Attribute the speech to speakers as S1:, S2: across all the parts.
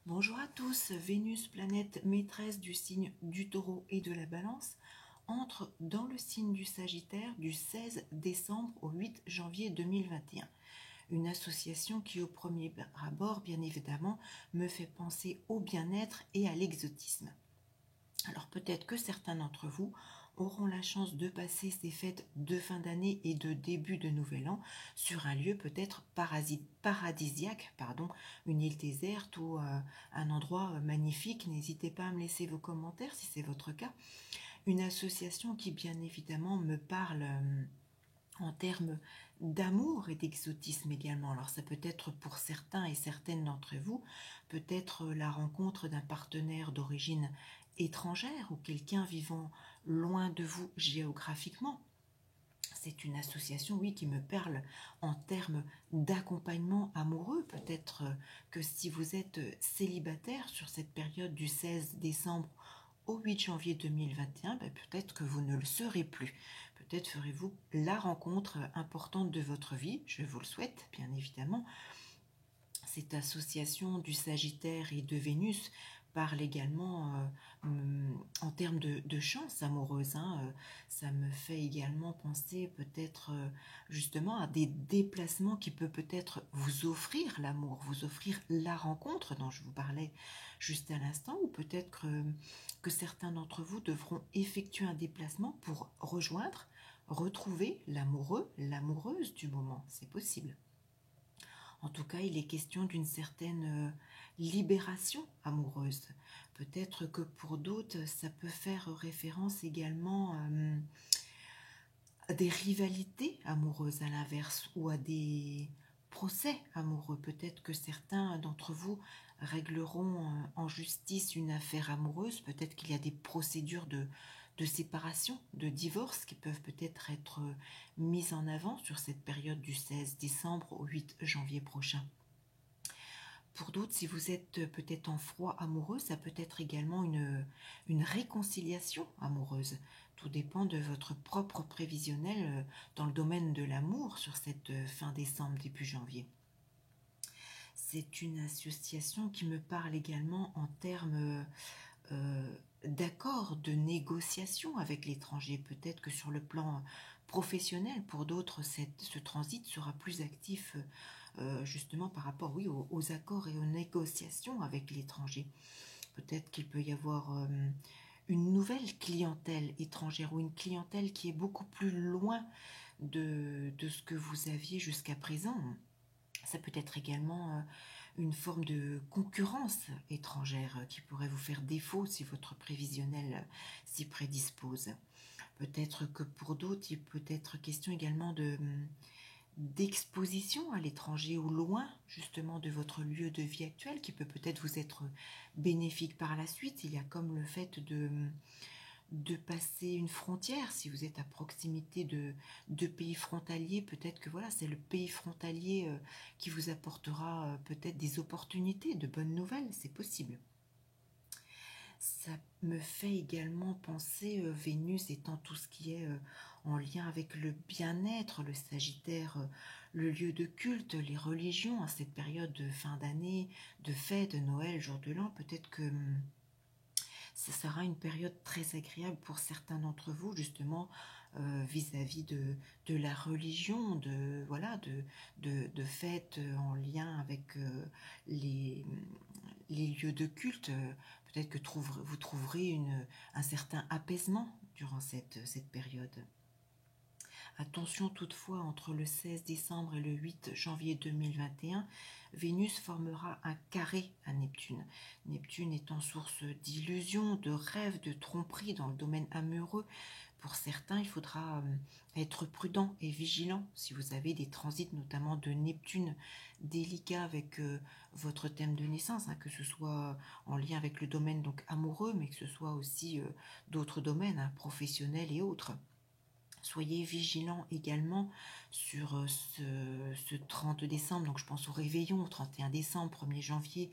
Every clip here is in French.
S1: Bonjour à tous, Vénus, planète maîtresse du signe du Taureau et de la Balance, entre dans le signe du Sagittaire du 16 décembre au 8 janvier 2021. Une association qui au premier abord, bien évidemment, me fait penser au bien-être et à l'exotisme. Alors peut-être que certains d'entre vous auront la chance de passer ces fêtes de fin d'année et de début de nouvel an sur un lieu peut-être paradisiaque, une île déserte ou un endroit magnifique. N'hésitez pas à me laisser vos commentaires si c'est votre cas. Une association qui bien évidemment me parle en termes d'amour et d'exotisme également. Alors ça peut être pour certains et certaines d'entre vous, peut-être la rencontre d'un partenaire d'origine étrangère ou quelqu'un vivant loin de vous géographiquement. C'est une association, oui, qui me parle en termes d'accompagnement amoureux. Peut-être que si vous êtes célibataire sur cette période du 16 décembre au 8 janvier 2021, peut-être que vous ne le serez plus. Peut-être ferez-vous la rencontre importante de votre vie, je vous le souhaite, bien évidemment. Cette association du Sagittaire et de Vénus parle également en termes de chance amoureuse. Ça me fait également penser peut-être justement à des déplacements qui peuvent peut-être vous offrir l'amour, vous offrir la rencontre dont je vous parlais juste à l'instant, ou peut-être que certains d'entre vous devront effectuer un déplacement pour rejoindre, retrouver l'amoureux, l'amoureuse du moment. C'est possible. En tout cas, il est question d'une certaine libération amoureuse. Peut-être que pour d'autres, ça peut faire référence également à des rivalités amoureuses à l'inverse ou à des procès amoureux. Peut-être que certains d'entre vous régleront en justice une affaire amoureuse. Peut-être qu'il y a des procédures de séparation, de divorce qui peuvent peut-être être mises en avant sur cette période du 16 décembre au 8 janvier prochain. Pour d'autres, si vous êtes peut-être en froid amoureux, ça peut être également une réconciliation amoureuse. Tout dépend de votre propre prévisionnel dans le domaine de l'amour sur cette fin décembre, début janvier. C'est une association qui me parle également en termes d'accord, de négociation avec l'étranger. Peut-être que sur le plan professionnel, pour d'autres, ce transit sera plus actif justement par rapport aux accords et aux négociations avec l'étranger. Peut-être qu'il peut y avoir une nouvelle clientèle étrangère ou une clientèle qui est beaucoup plus loin de ce que vous aviez jusqu'à présent. Ça peut être également une forme de concurrence étrangère qui pourrait vous faire défaut si votre prévisionnel s'y prédispose. Peut-être que pour d'autres, il peut être question également d'exposition à l'étranger ou loin justement de votre lieu de vie actuel qui peut peut-être vous être bénéfique par la suite. Il y a comme le fait de passer une frontière, si vous êtes à proximité de pays frontaliers, peut-être que voilà, c'est le pays frontalier qui vous apportera peut-être des opportunités, de bonnes nouvelles, c'est possible. Ça me fait également penser, Vénus étant tout ce qui est en lien avec le bien-être, le Sagittaire, le lieu de culte, les religions, à cette période de fin d'année, de fête, de Noël, jour de l'an, peut-être que ça sera une période très agréable pour certains d'entre vous, justement, vis-à-vis de la religion, de fêtes en lien avec les lieux de culte. Peut-être que vous trouverez un certain apaisement durant cette période. Attention toutefois, entre le 16 décembre et le 8 janvier 2021, Vénus formera un carré à Neptune. Neptune étant source d'illusions, de rêves, de tromperies dans le domaine amoureux. Pour certains, il faudra être prudent et vigilant si vous avez des transits notamment de Neptune délicats avec votre thème de naissance, que ce soit en lien avec le domaine donc amoureux, mais que ce soit aussi d'autres domaines, professionnels et autres. Soyez vigilants également sur ce 30 décembre, donc je pense au réveillon, au 31 décembre, 1er janvier,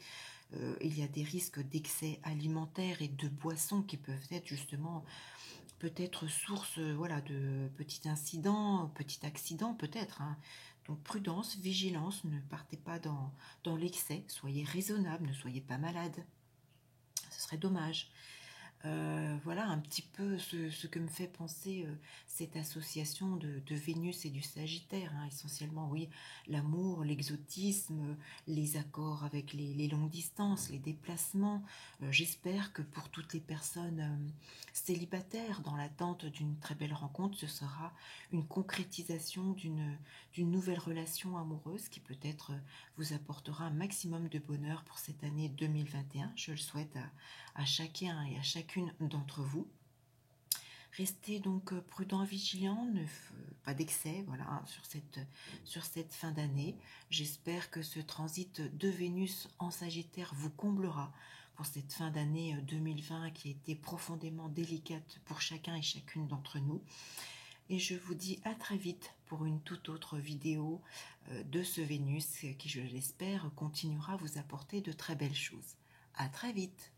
S1: il y a des risques d'excès alimentaire et de boissons qui peuvent être justement peut-être source de petits incidents, petits accidents peut-être, Donc prudence, vigilance, ne partez pas dans l'excès, soyez raisonnable, ne soyez pas malade. Ce serait dommage. Voilà un petit peu ce que me fait penser cette association de Vénus et du Sagittaire, hein. Essentiellement, oui, l'amour, l'exotisme, les accords avec les longues distances, les déplacements. J'espère que pour toutes les personnes célibataires dans l'attente d'une très belle rencontre, ce sera une concrétisation d'une nouvelle relation amoureuse qui peut-être vous apportera un maximum de bonheur pour cette année 2021. Je le souhaite à chacun et à chacune d'entre vous. Restez donc prudent, vigilant, pas d'excès, voilà, hein, sur cette fin d'année. J'espère que ce transit de Vénus en Sagittaire vous comblera pour cette fin d'année 2020 qui a été profondément délicate pour chacun et chacune d'entre nous. Et je vous dis à très vite pour une toute autre vidéo de ce Vénus qui, je l'espère, continuera à vous apporter de très belles choses. À très vite!